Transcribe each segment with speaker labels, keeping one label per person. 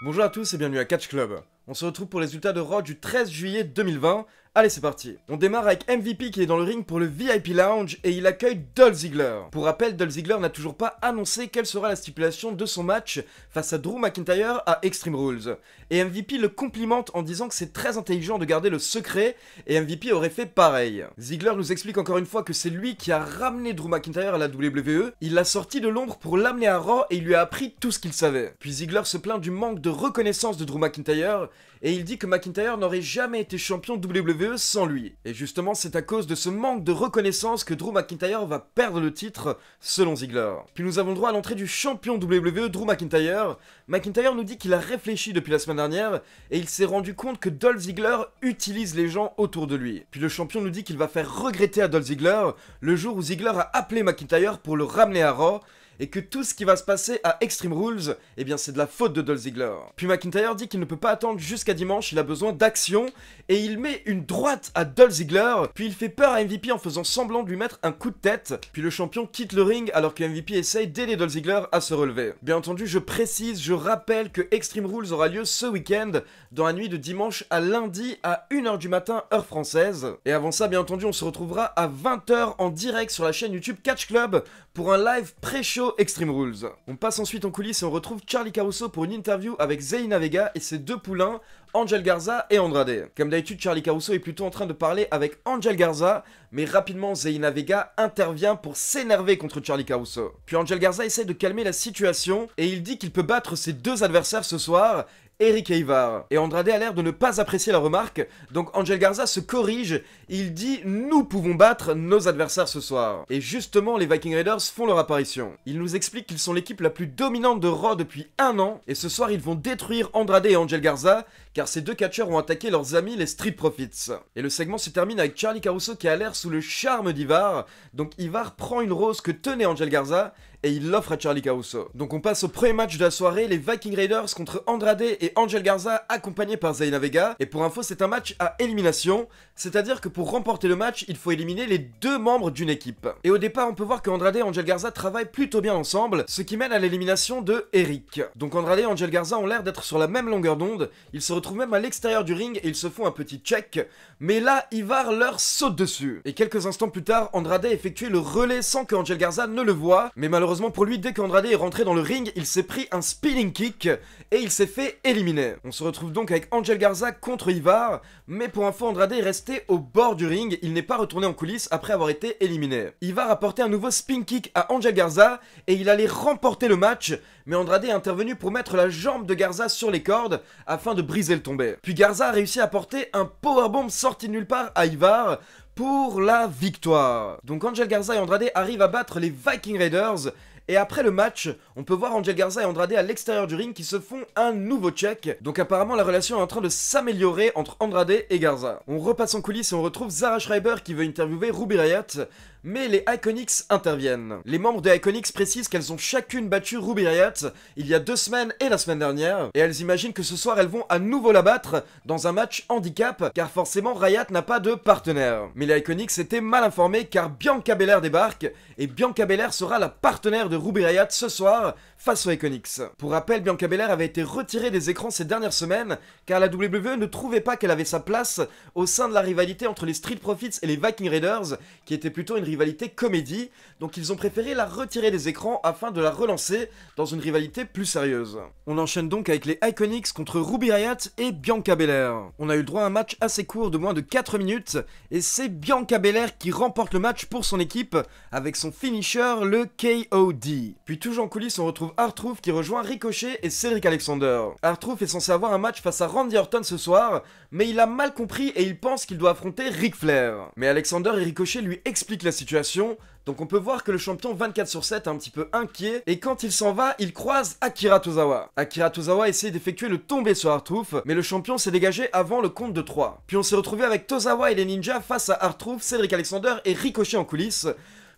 Speaker 1: Bonjour à tous et bienvenue à Catch Club. On se retrouve pour les résultats de Raw du 13 juillet 2020. Allez, c'est parti. On démarre avec MVP qui est dans le ring pour le VIP Lounge et il accueille Dolph Ziggler. Pour rappel, Dolph Ziggler n'a toujours pas annoncé quelle sera la stipulation de son match face à Drew McIntyre à Extreme Rules. Et MVP le complimente en disant que c'est très intelligent de garder le secret et MVP aurait fait pareil. Ziggler nous explique encore une fois que c'est lui qui a ramené Drew McIntyre à la WWE. Il l'a sorti de l'ombre pour l'amener à Raw et il lui a appris tout ce qu'il savait. Puis Ziggler se plaint du manque de reconnaissance de Drew McIntyre et il dit que McIntyre n'aurait jamais été champion WWE sans lui. Et justement, c'est à cause de ce manque de reconnaissance que Drew McIntyre va perdre le titre, selon Ziggler. Puis nous avons le droit à l'entrée du champion WWE, Drew McIntyre. McIntyre nous dit qu'il a réfléchi depuis la semaine dernière, et il s'est rendu compte que Dolph Ziggler utilise les gens autour de lui. Puis le champion nous dit qu'il va faire regretter à Dolph Ziggler le jour où Ziggler a appelé McIntyre pour le ramener à Raw, et que tout ce qui va se passer à Extreme Rules, eh bien c'est de la faute de Dolph Ziggler. Puis McIntyre dit qu'il ne peut pas attendre jusqu'à dimanche, il a besoin d'action, et il met une droite à Dolph Ziggler, puis il fait peur à MVP en faisant semblant de lui mettre un coup de tête, puis le champion quitte le ring alors que MVP essaye d'aider Dolph Ziggler à se relever. Bien entendu, je rappelle que Extreme Rules aura lieu ce week-end, dans la nuit de dimanche à lundi à 1h du matin, heure française. Et avant ça, bien entendu, on se retrouvera à 20h en direct sur la chaîne YouTube Catch Club pour un live pré-show Extreme Rules. On passe ensuite en coulisses et on retrouve Charly Caruso pour une interview avec Zelina Vega et ses deux poulains, Angel Garza et Andrade. Comme d'habitude, Charly Caruso est plutôt en train de parler avec Angel Garza, mais rapidement Zelina Vega intervient pour s'énerver contre Charly Caruso. Puis Angel Garza essaie de calmer la situation et il dit qu'il peut battre ses deux adversaires ce soir, Eric et Ivar. Et Andrade a l'air de ne pas apprécier la remarque, donc Angel Garza se corrige et il dit « Nous pouvons battre nos adversaires ce soir ». Et justement, les Viking Raiders font leur apparition. Ils nous expliquent qu'ils sont l'équipe la plus dominante de Raw depuis un an, et ce soir ils vont détruire Andrade et Angel Garza, car ces deux catcheurs ont attaqué leurs amis les Street Profits. Et le segment se termine avec Charly Caruso qui a l'air sous le charme d'Ivar, donc Ivar prend une rose que tenait Angel Garza, et il l'offre à Charly Caruso. Donc on passe au premier match de la soirée, les Viking Raiders contre Andrade et Angel Garza accompagnés par Zelina Vega. Et pour info, c'est un match à élimination, c'est-à-dire que pour remporter le match, il faut éliminer les deux membres d'une équipe. Et au départ, on peut voir que Andrade et Angel Garza travaillent plutôt bien ensemble, ce qui mène à l'élimination de Eric. Donc Andrade et Angel Garza ont l'air d'être sur la même longueur d'onde, ils se retrouvent même à l'extérieur du ring et ils se font un petit check, mais là, Ivar leur saute dessus. Et quelques instants plus tard, Andrade a effectué le relais sans que Angel Garza ne le voie, mais malheureusement pour lui, dès qu'Andrade est rentré dans le ring, il s'est pris un spinning kick et il s'est fait éliminer. On se retrouve donc avec Angel Garza contre Ivar, mais pour info, Andrade est resté au bord du ring, il n'est pas retourné en coulisses après avoir été éliminé. Ivar a porté un nouveau spin kick à Angel Garza et il allait remporter le match, mais Andrade est intervenu pour mettre la jambe de Garza sur les cordes afin de briser le tombé. Puis Garza a réussi à porter un powerbomb sorti de nulle part à Ivar pour la victoire. Donc Angel Garza et Andrade arrivent à battre les Viking Raiders. Et après le match, on peut voir Angel Garza et Andrade à l'extérieur du ring qui se font un nouveau check. Donc apparemment la relation est en train de s'améliorer entre Andrade et Garza. On repasse en coulisses et on retrouve Zara Schreiber qui veut interviewer Ruby Riott, mais les Iconics interviennent. Les membres des Iconics précisent qu'elles ont chacune battu Ruby Riott il y a 2 semaines et la semaine dernière, et elles imaginent que ce soir elles vont à nouveau la battre dans un match handicap, car forcément Riott n'a pas de partenaire. Mais les Iconics étaient mal informés car Bianca Belair débarque, et Bianca Belair sera la partenaire de Ruby Riott ce soir face aux Iconics. Pour rappel, Bianca Belair avait été retirée des écrans ces dernières semaines car la WWE ne trouvait pas qu'elle avait sa place au sein de la rivalité entre les Street Profits et les Viking Raiders, qui était plutôt une rivalité comédie, donc ils ont préféré la retirer des écrans afin de la relancer dans une rivalité plus sérieuse. On enchaîne donc avec les Iconics contre Ruby Riott et Bianca Belair. On a eu le droit à un match assez court de moins de 4 minutes, et c'est Bianca Belair qui remporte le match pour son équipe avec son finisher, le KOD. Puis toujours en coulisses, on retrouve R-Truth qui rejoint Ricochet et Cedric Alexander. R-Truth est censé avoir un match face à Randy Orton ce soir, mais il a mal compris et il pense qu'il doit affronter Ric Flair. Mais Alexander et Ricochet lui expliquent la situation, donc on peut voir que le champion 24/7 est un petit peu inquiet, et quand il s'en va, il croise Akira Tozawa. Akira Tozawa essaie d'effectuer le tombé sur R-Truth, mais le champion s'est dégagé avant le compte de 3. Puis on s'est retrouvé avec Tozawa et les ninjas face à R-Truth, Cedric Alexander et Ricochet en coulisses.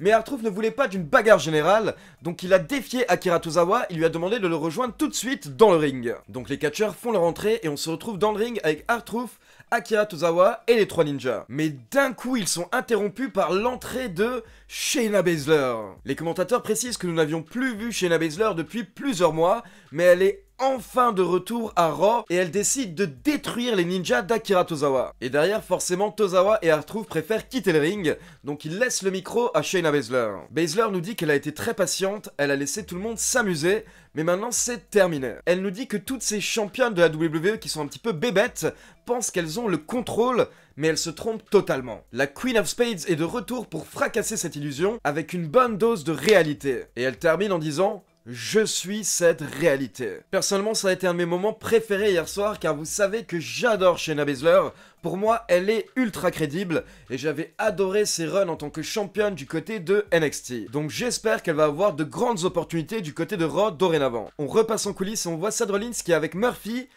Speaker 1: Mais R-Truth ne voulait pas d'une bagarre générale, donc il a défié Akira Tozawa, il lui a demandé de le rejoindre tout de suite dans le ring. Donc les catcheurs font leur entrée et on se retrouve dans le ring avec R-Truth, Akira Tozawa et les 3 ninjas. Mais d'un coup, ils sont interrompus par l'entrée de Shayna Baszler. Les commentateurs précisent que nous n'avions plus vu Shayna Baszler depuis plusieurs mois, mais elle est enfin de retour à Raw et elle décide de détruire les ninjas d'Akira Tozawa. Et derrière, forcément, Tozawa et R-Truth préfèrent quitter le ring, donc ils laissent le micro à Shayna Baszler. Baszler nous dit qu'elle a été très patiente, elle a laissé tout le monde s'amuser, mais maintenant c'est terminé. Elle nous dit que toutes ces championnes de la WWE qui sont un petit peu bébêtes pensent qu'elles ont le contrôle, mais elles se trompent totalement. La Queen of Spades est de retour pour fracasser cette illusion avec une bonne dose de réalité. Et elle termine en disant: je suis cette réalité. Personnellement, ça a été un de mes moments préférés hier soir, car vous savez que j'adore Shayna Baszler. Pour moi, elle est ultra crédible, et j'avais adoré ses runs en tant que championne du côté de NXT. Donc j'espère qu'elle va avoir de grandes opportunités du côté de Raw dorénavant. On repasse en coulisses et on voit Seth Rollins qui est avec Murphy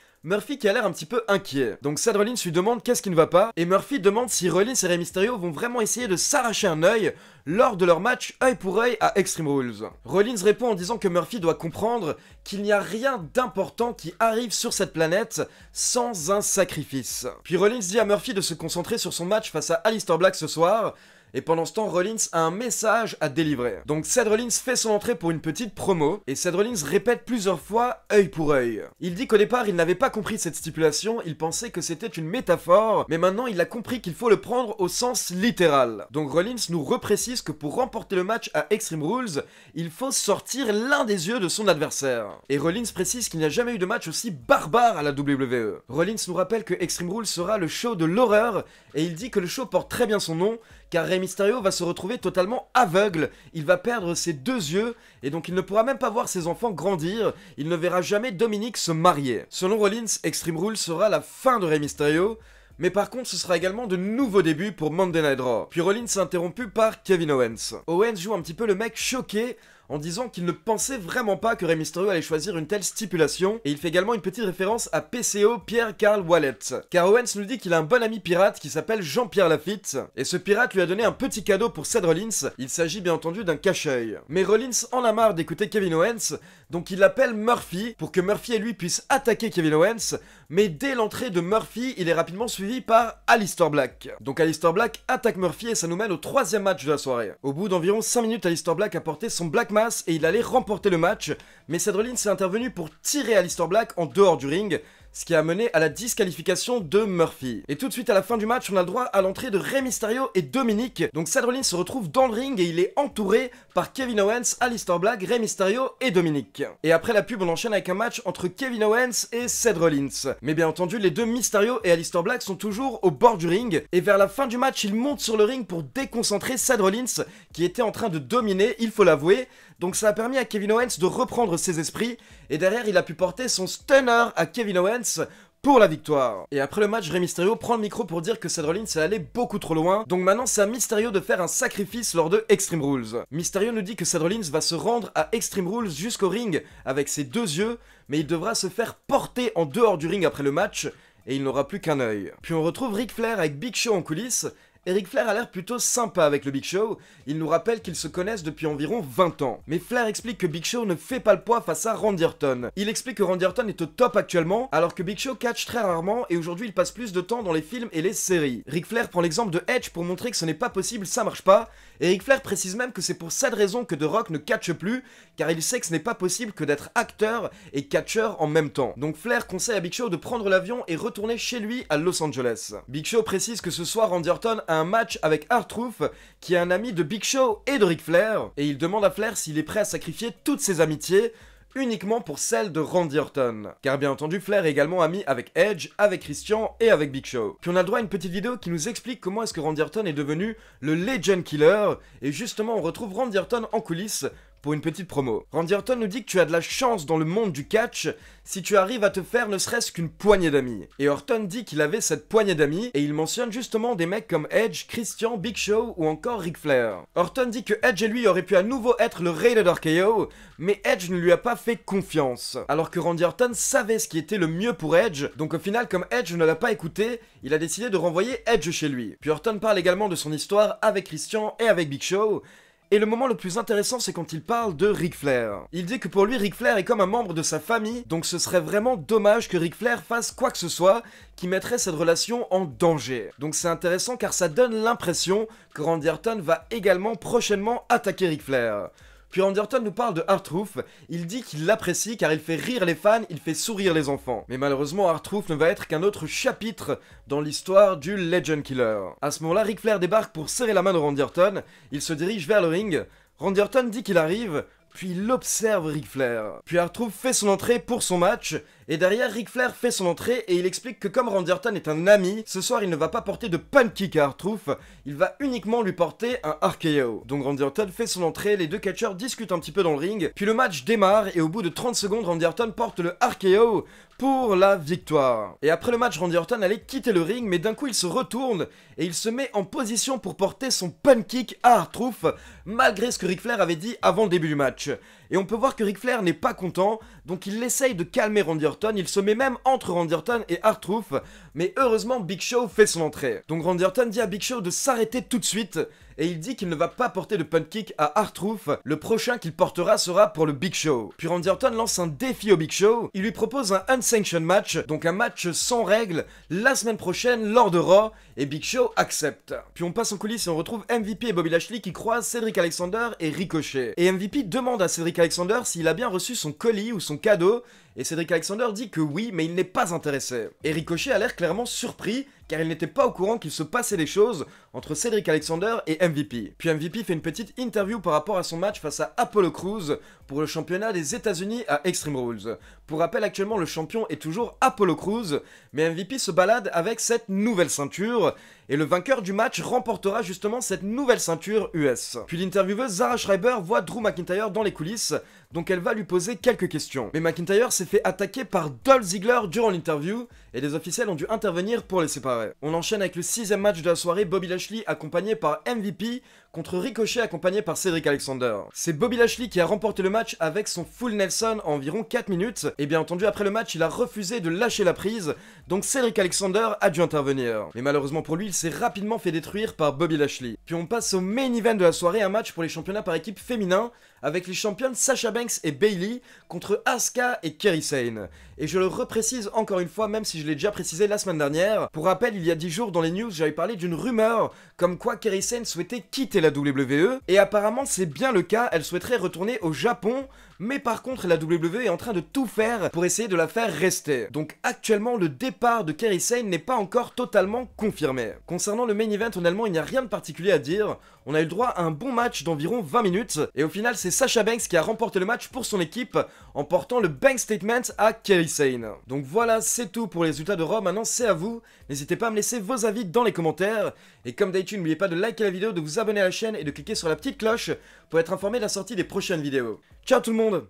Speaker 1: qui a l'air un petit peu inquiet. Donc Seth Rollins lui demande qu'est-ce qui ne va pas, et Murphy demande si Rollins et Rey Mysterio vont vraiment essayer de s'arracher un œil lors de leur match œil pour œil à Extreme Rules. Rollins répond en disant que Murphy doit comprendre qu'il n'y a rien d'important qui arrive sur cette planète sans un sacrifice. Puis Rollins dit à Murphy de se concentrer sur son match face à Aleister Black ce soir, et pendant ce temps, Rollins a un message à délivrer. Donc Seth Rollins fait son entrée pour une petite promo, et Seth Rollins répète plusieurs fois œil pour œil. Il dit qu'au départ, il n'avait pas compris cette stipulation, il pensait que c'était une métaphore, mais maintenant il a compris qu'il faut le prendre au sens littéral. Donc Rollins nous reprécise que pour remporter le match à Extreme Rules, il faut sortir l'un des yeux de son adversaire. Et Rollins précise qu'il n'y a jamais eu de match aussi barbare à la WWE. Rollins nous rappelle que Extreme Rules sera le show de l'horreur, et il dit que le show porte très bien son nom, car Rey Mysterio va se retrouver totalement aveugle, il va perdre ses deux yeux, et donc il ne pourra même pas voir ses enfants grandir, il ne verra jamais Dominic se marier. Selon Rollins, Extreme Rules sera la fin de Rey Mysterio, mais par contre ce sera également de nouveaux débuts pour Monday Night Raw. Puis Rollins est interrompu par Kevin Owens. Owens joue un petit peu le mec choqué, en disant qu'il ne pensait vraiment pas que Rey Mysterio allait choisir une telle stipulation, et il fait également une petite référence à PCO Pierre-Carl Wallet. Car Owens nous dit qu'il a un bon ami pirate qui s'appelle Jean-Pierre Lafitte, et ce pirate lui a donné un petit cadeau pour Seth Rollins, il s'agit bien entendu d'un cache-œil. Mais Rollins en a marre d'écouter Kevin Owens, donc il appelle Murphy, pour que Murphy et lui puissent attaquer Kevin Owens, mais dès l'entrée de Murphy, il est rapidement suivi par Aleister Black. Donc Aleister Black attaque Murphy et ça nous mène au troisième match de la soirée. Au bout d'environ 5 minutes, Aleister Black a porté son Black Mass et il allait remporter le match, mais Seth Rollins est intervenu pour tirer Aleister Black en dehors du ring, ce qui a mené à la disqualification de Murphy. Et tout de suite à la fin du match, on a le droit à l'entrée de Rey Mysterio et Dominic. Donc Seth Rollins se retrouve dans le ring et il est entouré par Kevin Owens, Aleister Black, Rey Mysterio et Dominic. Et après la pub, on enchaîne avec un match entre Kevin Owens et Seth Rollins. Mais bien entendu, les deux Mysterio et Aleister Black sont toujours au bord du ring, et vers la fin du match, ils montent sur le ring pour déconcentrer Seth Rollins, qui était en train de dominer, il faut l'avouer. Donc ça a permis à Kevin Owens de reprendre ses esprits, et derrière il a pu porter son stunner à Kevin Owens pour la victoire. Et après le match, Rey Mysterio prend le micro pour dire que Seth Rollins est allé beaucoup trop loin, donc maintenant c'est à Mysterio de faire un sacrifice lors de Extreme Rules. Mysterio nous dit que Seth Rollins va se rendre à Extreme Rules jusqu'au ring avec ses deux yeux, mais il devra se faire porter en dehors du ring après le match, et il n'aura plus qu'un œil. Puis on retrouve Ric Flair avec Big Show en coulisses, et Ric Flair a l'air plutôt sympa avec le Big Show, il nous rappelle qu'ils se connaissent depuis environ 20 ans. Mais Flair explique que Big Show ne fait pas le poids face à Randy Orton. Il explique que Randy Orton est au top actuellement, alors que Big Show catch très rarement et aujourd'hui il passe plus de temps dans les films et les séries. Ric Flair prend l'exemple de Edge pour montrer que ce n'est pas possible, ça marche pas, et Ric Flair précise même que c'est pour cette raison que The Rock ne catche plus, car il sait que ce n'est pas possible que d'être acteur et catcheur en même temps. Donc Flair conseille à Big Show de prendre l'avion et retourner chez lui à Los Angeles. Big Show précise que ce soir Randy Orton a un match avec R-Truth, qui est un ami de Big Show et de Ric Flair, et il demande à Flair s'il est prêt à sacrifier toutes ses amitiés uniquement pour celle de Randy Orton. Car bien entendu, Flair est également ami avec Edge, avec Christian et avec Big Show. Puis on a le droit à une petite vidéo qui nous explique comment est-ce que Randy Orton est devenu le Legend Killer, et justement on retrouve Randy Orton en coulisses pour une petite promo. Randy Orton nous dit que tu as de la chance dans le monde du catch si tu arrives à te faire ne serait-ce qu'une poignée d'amis. Et Orton dit qu'il avait cette poignée d'amis, et il mentionne justement des mecs comme Edge, Christian, Big Show ou encore Ric Flair. Orton dit que Edge et lui auraient pu à nouveau être le Rated RKO, mais Edge ne lui a pas fait confiance. Alors que Randy Orton savait ce qui était le mieux pour Edge, donc au final comme Edge ne l'a pas écouté, il a décidé de renvoyer Edge chez lui. Puis Orton parle également de son histoire avec Christian et avec Big Show, et le moment le plus intéressant, c'est quand il parle de Ric Flair. Il dit que pour lui, Ric Flair est comme un membre de sa famille, donc ce serait vraiment dommage que Ric Flair fasse quoi que ce soit qui mettrait cette relation en danger. Donc c'est intéressant car ça donne l'impression que Randy Orton va également prochainement attaquer Ric Flair. Puis Randy Orton nous parle de R-Truth, il dit qu'il l'apprécie car il fait rire les fans, il fait sourire les enfants. Mais malheureusement R-Truth ne va être qu'un autre chapitre dans l'histoire du Legend Killer. À ce moment-là, Ric Flair débarque pour serrer la main de Randy Orton, il se dirige vers le ring, Randy Orton dit qu'il arrive, puis il observe Ric Flair. Puis R-Truth fait son entrée pour son match, et derrière Ric Flair fait son entrée et il explique que comme Randy Orton est un ami, ce soir il ne va pas porter de punt kick à R-Truth, il va uniquement lui porter un RKO. Donc Randy Orton fait son entrée, les deux catcheurs discutent un petit peu dans le ring, puis le match démarre et au bout de 30 secondes, Randy Orton porte le RKO pour la victoire. Et après le match, Randy Orton allait quitter le ring, mais d'un coup il se retourne et il se met en position pour porter son punt kick à R-Truth, malgré ce que Ric Flair avait dit avant le début du match. Et on peut voir que Ric Flair n'est pas content, donc il essaye de calmer Randy Orton, il se met même entre Randy Orton et R-Truth, mais heureusement Big Show fait son entrée. Donc Randy Orton dit à Big Show de s'arrêter tout de suite, et il dit qu'il ne va pas porter de punt kick à R-Truth, le prochain qu'il portera sera pour le Big Show. Puis Randy Orton lance un défi au Big Show, il lui propose un unsanctioned match, donc un match sans règles, la semaine prochaine lors de Raw, et Big Show accepte. Puis on passe en coulisses et on retrouve MVP et Bobby Lashley qui croisent Cedric Alexander et Ricochet. Et MVP demande à Cedric Alexander s'il a bien reçu son colis ou son cadeau, et Cedric Alexander dit que oui, mais il n'est pas intéressé. Et Ricochet a l'air clairement surpris, car il n'était pas au courant qu'il se passait des choses entre Cedric Alexander et MVP. Puis MVP fait une petite interview par rapport à son match face à Apollo Crews pour le championnat des États-Unis à Extreme Rules. Pour rappel, actuellement le champion est toujours Apollo Crews, mais MVP se balade avec cette nouvelle ceinture, et le vainqueur du match remportera justement cette nouvelle ceinture US. Puis l'intervieweuse Zara Schreiber voit Drew McIntyre dans les coulisses, donc elle va lui poser quelques questions. Mais McIntyre s'est fait attaquer par Dolph Ziggler durant l'interview, et les officiels ont dû intervenir pour les séparer. On enchaîne avec le 6ème match de la soirée, Bobby Lashley accompagné par MVP contre Ricochet accompagné par Cedric Alexander. C'est Bobby Lashley qui a remporté le match avec son full Nelson en environ 4 minutes, et bien entendu après le match il a refusé de lâcher la prise, donc Cedric Alexander a dû intervenir. Mais malheureusement pour lui il s'est rapidement fait détruire par Bobby Lashley. Puis on passe au main event de la soirée, un match pour les championnats par équipe féminin, avec les championnes Sasha Banks et Bayley contre Asuka et Kairi Sane. Et je le reprécise encore une fois, même si je l'ai déjà précisé la semaine dernière. Pour rappel, il y a 10 jours dans les news, j'avais parlé d'une rumeur comme quoi Kairi Sane souhaitait quitter la WWE, et apparemment c'est bien le cas, elle souhaiterait retourner au Japon, mais par contre la WWE est en train de tout faire pour essayer de la faire rester. Donc actuellement le départ de Kairi Sane n'est pas encore totalement confirmé. Concernant le main event, honnêtement il n'y a rien de particulier à dire, on a eu le droit à un bon match d'environ 20 minutes, et au final c'est Sasha Banks qui a remporté le match pour son équipe en portant le Bank Statement à Kairi Sane. Donc voilà, c'est tout pour les résultats de Raw, maintenant c'est à vous, n'hésitez pas à me laisser vos avis dans les commentaires, et comme d'habitude n'oubliez pas de liker la vidéo, de vous abonner à la chaîne et de cliquer sur la petite cloche pour être informé de la sortie des prochaines vidéos. Ciao tout le monde!